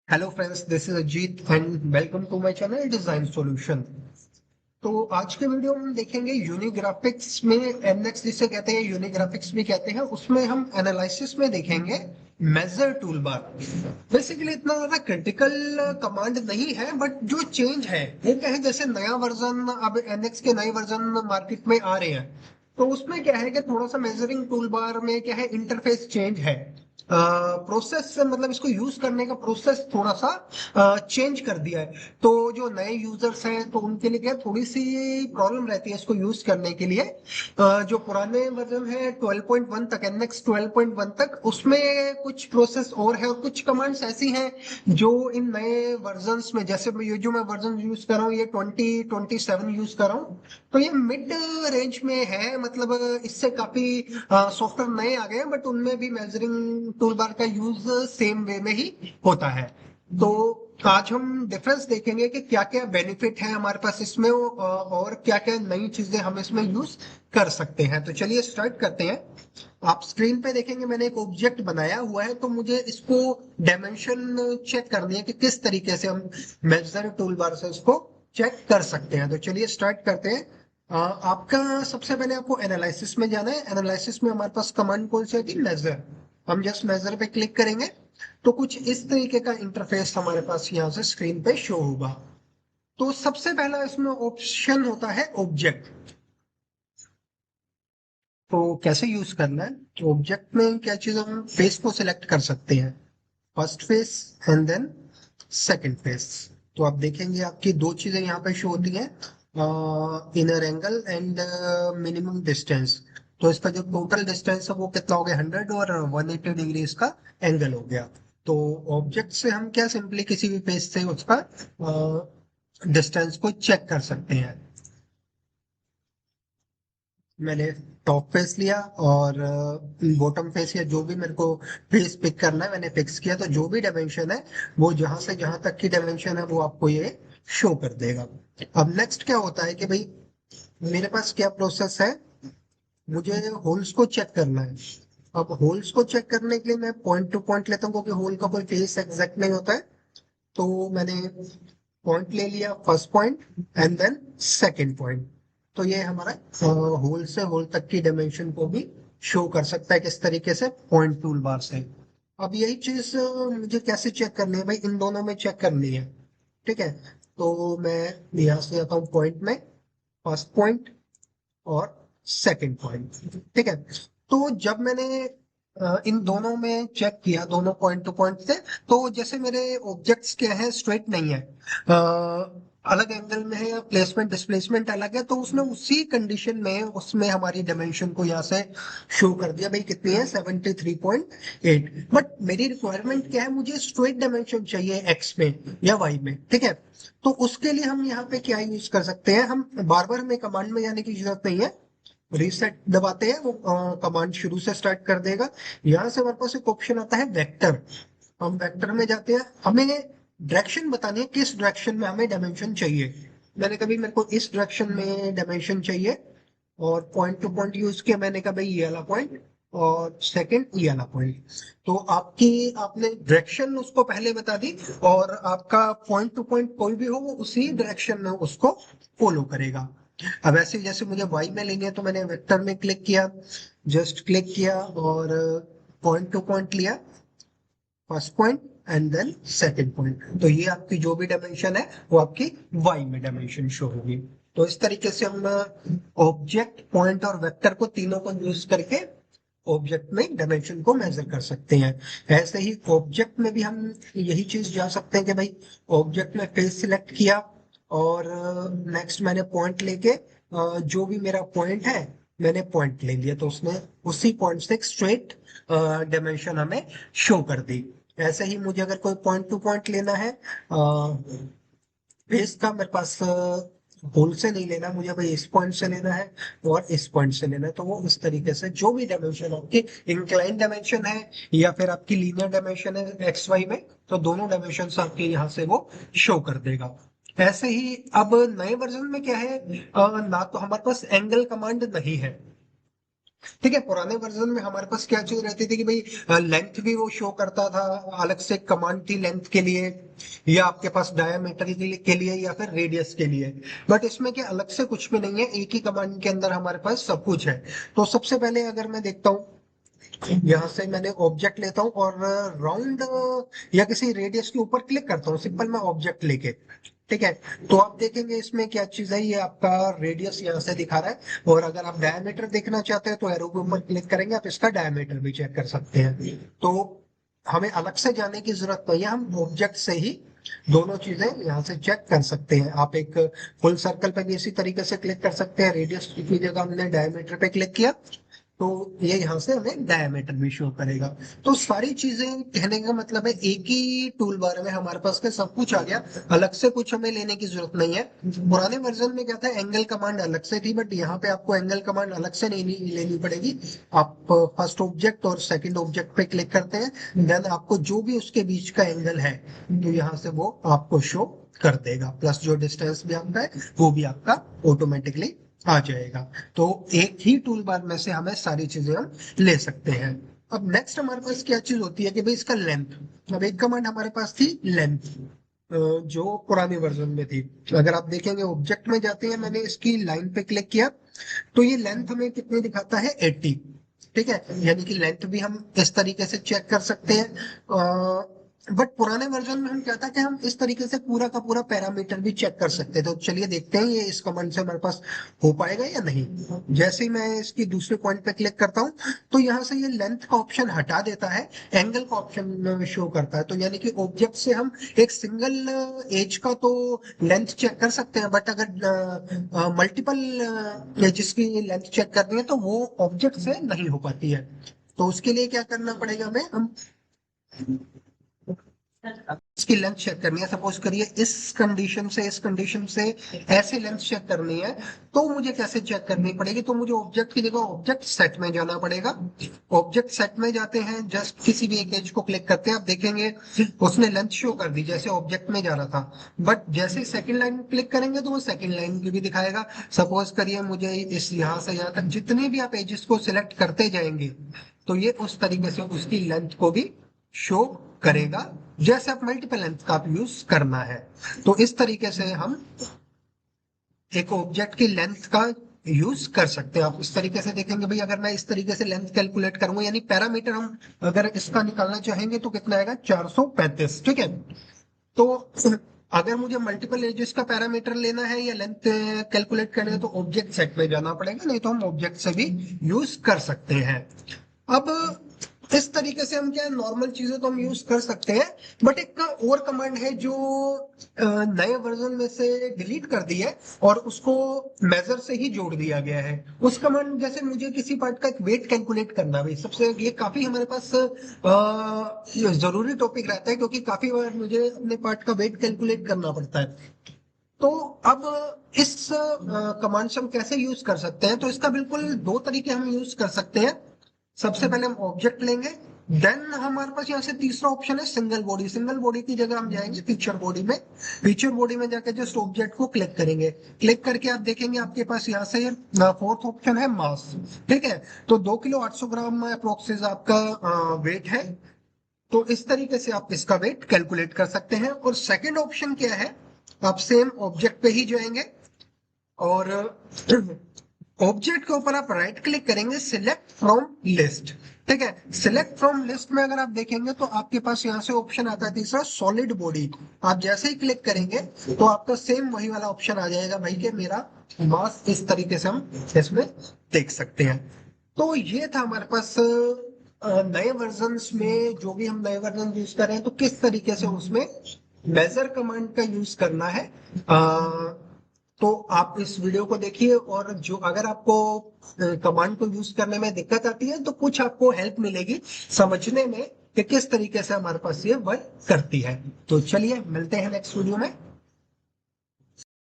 Hello friends, this is Ajit and welcome to my channel design solution. तो आज के video में हम देखेंगे यूनिग्राफिक्स में एनएक्स जिसे कहते हैं, यूनिग्राफिक्स भी कहते हैं। उसमें हम एनालिसिस में देखेंगे मेजर टूल बार। बेसिकली इतना ज्यादा क्रिटिकल कमांड नहीं है, बट जो चेंज है वो क्या है, जैसे नया वर्जन, अब एनएक्स के नए वर्जन मार्केट में आ रहे हैं। तो उसमें क्या है कि थोड़ा सा मेजरिंग टूल बार में क्या है, इंटरफेस चेंज है। प्रोसेस मतलब इसको यूज करने का प्रोसेस थोड़ा सा चेंज कर दिया है। तो जो नए यूजर्स हैं तो उनके लिए क्या है, थोड़ी सी प्रॉब्लम रहती है इसको यूज करने के लिए। जो पुराने वर्जन है 12.1 तक, एनएक्स 12.1 तक, उसमें कुछ प्रोसेस और है और कुछ कमांड्स ऐसी हैं जो इन नए वर्जन्स में, जैसे मैं ये जो मैं वर्जन यूज कर रहा हूँ, ये 2027 यूज कर रहा हूँ। तो ये मिड रेंज में है, मतलब इससे काफी सॉफ्टवेयर नए आ गए हैं, बट उनमें भी मेजरिंग टूल बार का यूज सेम वे में ही होता है। तो आज हम डिफरेंस देखेंगे कि क्या क्या बेनिफिट है हमारे पास इसमें, और क्या क्या नई चीजें हम इसमें यूज कर सकते हैं। तो चलिए स्टार्ट करते हैं। आप स्क्रीन पे देखेंगे मैंने एक ऑब्जेक्ट बनाया हुआ है, तो मुझे इसको डायमेंशन चेक करनी है कि किस तरीके से हम मेजर टूल बार से इसको चेक कर सकते हैं। तो चलिए स्टार्ट करते हैं। आपका सबसे पहले आपको एनालिसिस में जाना है। एनालिसिस में हमारे पास कमांड कौन सी होती है, मेजर। हम जस्ट मेजर पे क्लिक करेंगे तो कुछ इस तरीके का इंटरफेस हमारे पास यहाँ से स्क्रीन पे शो होगा। तो सबसे पहला इसमें ऑप्शन होता है ऑब्जेक्ट। तो कैसे यूज करना है, तो ऑब्जेक्ट में क्या चीज, हम फेस को सिलेक्ट कर सकते हैं, first face and then second face. तो आप देखेंगे आपकी दो चीजें यहाँ पे शो होती हैं, inner angle and minimum distance. तो इसका जो टोटल डिस्टेंस है वो कितना हो गया, 100, और 180 डिग्री इसका एंगल हो गया। तो ऑब्जेक्ट से हम क्या सिंपली किसी भी फेस से उसका डिस्टेंस को चेक कर सकते हैं। मैंने टॉप फेस लिया और बॉटम फेस, या जो भी मेरे को फेस पिक करना है मैंने फिक्स किया। तो जो भी डायमेंशन है वो जहां से जहां तक की डायमेंशन है वो आपको ये शो कर देगा। अब नेक्स्ट क्या होता है कि भाई मेरे पास क्या प्रोसेस है, मुझे होल्स को चेक करना है। अब होल्स को चेक करने के लिए मैं पॉइंट टू पॉइंट लेता हूँ, क्योंकि होल का कोई फेस एग्जैक्ट नहीं होता है। तो मैंने पॉइंट ले लिया, first point and then second point. तो ये हमारा होल से होल तक की डायमेंशन को भी शो कर सकता है, किस तरीके से, पॉइंट टूल बार से। अब यही चीज मुझे कैसे चेक करनी है भाई, इन दोनों में चेक करनी है। ठीक है, तो मैं यहाँ से आता हूँ पॉइंट में, फर्स्ट पॉइंट और सेकंड पॉइंट। ठीक है, तो जब मैंने इन दोनों में चेक किया, दोनों पॉइंट टू पॉइंट से, तो जैसे मेरे ऑब्जेक्ट्स क्या है, स्ट्रेट नहीं है, अलग एंगल में है, या प्लेसमेंट डिस्प्लेसमेंट अलग है, तो उसने उसी कंडीशन में उसमें हमारी डायमेंशन को यहाँ से शो कर दिया भाई कितनी है, 73.8। बट मेरी रिक्वायरमेंट क्या है, मुझे स्ट्रेट डायमेंशन चाहिए एक्स में या वाई में। ठीक है, तो उसके लिए हम यहाँ पे क्या यूज कर सकते हैं, हम बार बार हमें कमांड में जाने की जरूरत नहीं है। रीसेट दबाते हैं, वो कमांड शुरू से स्टार्ट कर देगा। यहाँ से हमारे पास एक ऑप्शन आता है वेक्टर। हम वेक्टर में जाते हैं, हमें डायरेक्शन बतानी है किस डायरेक्शन में हमें डायमेंशन चाहिए। मैंने कभी मेरे को इस डायरेक्शन में डायमेंशन चाहिए, और पॉइंट टू पॉइंट यूज किया। मैंने कहा भाई ये वाला पॉइंट, और सेकंड ये वाला पॉइंट। तो आपकी आपने डायरेक्शन उसको पहले बता दी, और आपका पॉइंट टू पॉइंट कोई भी हो वो उसी डायरेक्शन में उसको फॉलो करेगा। अब ऐसे जैसे मुझे वाई में लेंगे, तो मैंने वेक्टर में क्लिक किया, जस्ट क्लिक किया और पॉइंट टू पॉइंट लिया, first point and then second point. तो ये आपकी जो भी डायमेंशन है वो आपकी वाई में डायमेंशन शो होगी। तो इस तरीके से हम ऑब्जेक्ट, पॉइंट और वेक्टर को तीनों को यूज करके ऑब्जेक्ट में डायमेंशन को मेजर कर सकते हैं। ऐसे ही ऑब्जेक्ट में भी हम यही चीज जा सकते हैं कि भाई ऑब्जेक्ट में फेस सिलेक्ट किया, और नेक्स्ट मैंने पॉइंट लेके जो भी मेरा पॉइंट है मैंने पॉइंट ले लिया, तो उसने उसी पॉइंट से एक स्ट्रेट डायमेंशन हमें शो कर दी। ऐसे ही मुझे अगर कोई पॉइंट टू पॉइंट लेना है, फेस का, मेरे पास होल से नहीं लेना मुझे भाई, इस पॉइंट से लेना है और इस पॉइंट से लेना है, तो वो इस तरीके से जो भी डायमेंशन आपकी इंक्लाइन डायमेंशन है या फिर आपकी लीनियर डायमेंशन है एक्स वाई में, तो दोनों डायमेंशन आपके यहाँ से वो शो कर देगा। ऐसे ही अब नए वर्जन में क्या है, ना तो हमारे पास एंगल कमांड नहीं है। ठीक है, पुराने वर्जन में हमारे पास क्या चीज रहती थी कि भाई लेंथ भी वो शो करता था, अलग से कमांड थी लेंथ के लिए, या आपके पास डायमीटर के लिए या फिर रेडियस के लिए। बट इसमें क्या अलग से कुछ भी नहीं है, एक ही कमांड के अंदर हमारे पास सब कुछ है। तो सबसे पहले अगर मैं देखता हूँ, यहाँ से मैंने ऑब्जेक्ट लेता हूँ और राउंड या किसी रेडियस के ऊपर क्लिक करता हूँ, सिंपल मैं ऑब्जेक्ट लेके। ठीक है, तो आप देखेंगे इसमें क्या चीज है, ये आपका रेडियस यहाँ से दिखा रहा है, और अगर आप डायमीटर देखना चाहते हैं तो एरो के ऊपर क्लिक करेंगे, आप इसका डायमीटर भी चेक कर सकते हैं। तो हमें अलग से जाने की जरूरत नहीं है, हम ऑब्जेक्ट से ही दोनों चीजें यहाँ से चेक कर सकते हैं। आप एक फुल सर्कल पे भी इसी तरीके से क्लिक कर सकते हैं, रेडियस की जगह हमने डायमीटर पे क्लिक किया तो ये यहाँ से हमें डायमीटर भी शो करेगा। तो सारी चीजें कहने का मतलब है एक ही टूल बार में हमारे पास का सब कुछ आ गया, अलग से कुछ हमें लेने की जरूरत नहीं है। पुराने वर्जन में क्या था, एंगल कमांड अलग से थी, बट यहाँ पे आपको एंगल कमांड अलग से नहीं लेनी पड़ेगी। आप फर्स्ट ऑब्जेक्ट और सेकंड ऑब्जेक्ट पे क्लिक करते हैं, देन आपको जो भी उसके बीच का एंगल है तो यहाँ से वो आपको शो कर देगा, प्लस जो डिस्टेंस भी आपका है वो भी आपका ऑटोमेटिकली आ जाएगा। तो एक ही टूल बार में से हमें सारी चीजें हम ले सकते हैं। अब नेक्स्ट हमारे पास क्या चीज होती है कि भाई इसका लेंथ। अब एक कमांड हमारे पास थी लेंथ, जो पुराने वर्जन में थी। अगर आप देखेंगे ऑब्जेक्ट में जाते हैं, मैंने इसकी लाइन पे क्लिक किया तो ये लेंथ हमें कितने दिखाता है, 80। ठीक है, यानी कि लेंथ भी हम इस तरीके से चेक कर सकते हैं। बट पुराने वर्जन में हम क्या था कि हम इस तरीके से पूरा का पूरा पैरामीटर भी चेक कर सकते थे। तो चलिए देखते हैं ये इस कमांड से हमारे पास हो पाएगा या नहीं। जैसे ही मैं इसकी दूसरे पॉइंट पे क्लिक करता हूँ तो यहाँ से ये लेंथ का ऑप्शन हटा देता है, एंगल का ऑप्शन शो करता है। तो यानी कि ऑब्जेक्ट से हम एक सिंगल एज का तो लेंथ चेक कर सकते हैं, बट अगर मल्टीपल एजेस की लेंथ चेक करनी है तो वो ऑब्जेक्ट से नहीं हो पाती है। तो उसके लिए क्या करना पड़ेगा हमें, हम इसकी लेंथ चेक करनी है। सपोज करिए इस कंडीशन से इस कंडीशन से ऐसे लेंथ चेक करनी है, तो मुझे कैसे चेक करनी पड़ेगी, तो मुझे ऑब्जेक्ट की जगह ऑब्जेक्ट सेट में जाना पड़ेगा। ऑब्जेक्ट सेट में जाते हैं, जस्ट किसी भी एक एज को क्लिक करते हैं, आप देखेंगे उसने लेंथ शो कर दी जैसे ऑब्जेक्ट में जा रहा था। बट जैसे सेकंड लाइन क्लिक करेंगे तो वो सेकंड लाइन की भी दिखाएगा। सपोज करिए मुझे इस यहाँ से यहाँ तक जितने भी आप एजेस को सिलेक्ट करते जाएंगे तो ये उस तरीके से उसकी लेंथ को भी शो करेगा, जैसे आप मल्टीपल लेंथ का यूज करना है। तो इस तरीके से हम एक ऑब्जेक्ट की लेंथ का यूज कर सकते हैं। आप इस तरीके से देखेंगे भाई, अगर मैं इस तरीके से लेंथ कैलकुलेट करूंगा, यानी पैरामीटर हम अगर इसका निकालना चाहेंगे तो कितना आएगा, 435। ठीक है, तो अगर मुझे मल्टीपल एजेस का पैरामीटर लेना है या लेंथ कैलकुलेट करना है तो ऑब्जेक्ट सेट में जाना पड़ेगा, नहीं तो हम ऑब्जेक्ट से भी यूज कर सकते हैं। अब इस तरीके से हम क्या नॉर्मल चीजें तो हम यूज कर सकते हैं, बट एक का और कमांड है जो नए वर्जन में से डिलीट कर दी है और उसको मेजर से ही जोड़ दिया गया है। उस कमांड जैसे मुझे किसी पार्ट का एक वेट कैलकुलेट करना है सबसे, ये काफी हमारे पास जरूरी टॉपिक रहता है, क्योंकि काफी बार मुझे अपने पार्ट का वेट कैलकुलेट करना पड़ता है। तो अब इस कमांड से हम कैसे यूज कर सकते हैं, तो इसका बिल्कुल दो तरीके हम यूज कर सकते हैं। सबसे पहले हम ऑब्जेक्ट लेंगे, देन हमारे पास यहाँ से तीसरा ऑप्शन है सिंगल बॉडी। सिंगल बॉडी की जगह हम जाएंगे फीचर बॉडी में। फीचर बॉडी में जाकर जस्ट ऑब्जेक्ट को क्लिक करेंगे। क्लिक करके आप देखेंगे आपके पास यहाँ से फोर्थ ऑप्शन है मास। ठीक है, तो 2 किलो 800 ग्राम अप्रोक्सीज आपका वेट है। तो इस तरीके से आप इसका वेट कैलकुलेट कर सकते हैं। और सेकंड ऑप्शन क्या है, आप सेम ऑब्जेक्ट पे ही जाएंगे और ऑब्जेक्ट के ऊपर आप राइट क्लिक करेंगे, सिलेक्ट फ्रॉम लिस्ट। ठीक है, सिलेक्ट फ्रॉम लिस्ट में अगर आप देखेंगे तो आपके पास यहाँ से ऑप्शन आता है तीसरा, सॉलिड बॉडी। आप जैसे ही क्लिक करेंगे तो आपका सेम वही वाला ऑप्शन आ जाएगा भाई कि मेरा मास, इस तरीके से हम इसमें देख सकते हैं। तो ये था हमारे पास नए वर्जन्स में, जो भी हम नए वर्जन यूज कर रहे हैं तो किस तरीके से उसमें मेजर कमांड का यूज करना है। तो आप इस वीडियो को देखिए, और जो अगर आपको कमांड को यूज करने में दिक्कत आती है तो कुछ आपको हेल्प मिलेगी समझने में कि किस तरीके से हमारे पास ये वर्क करती है। तो चलिए मिलते हैं नेक्स्ट वीडियो में।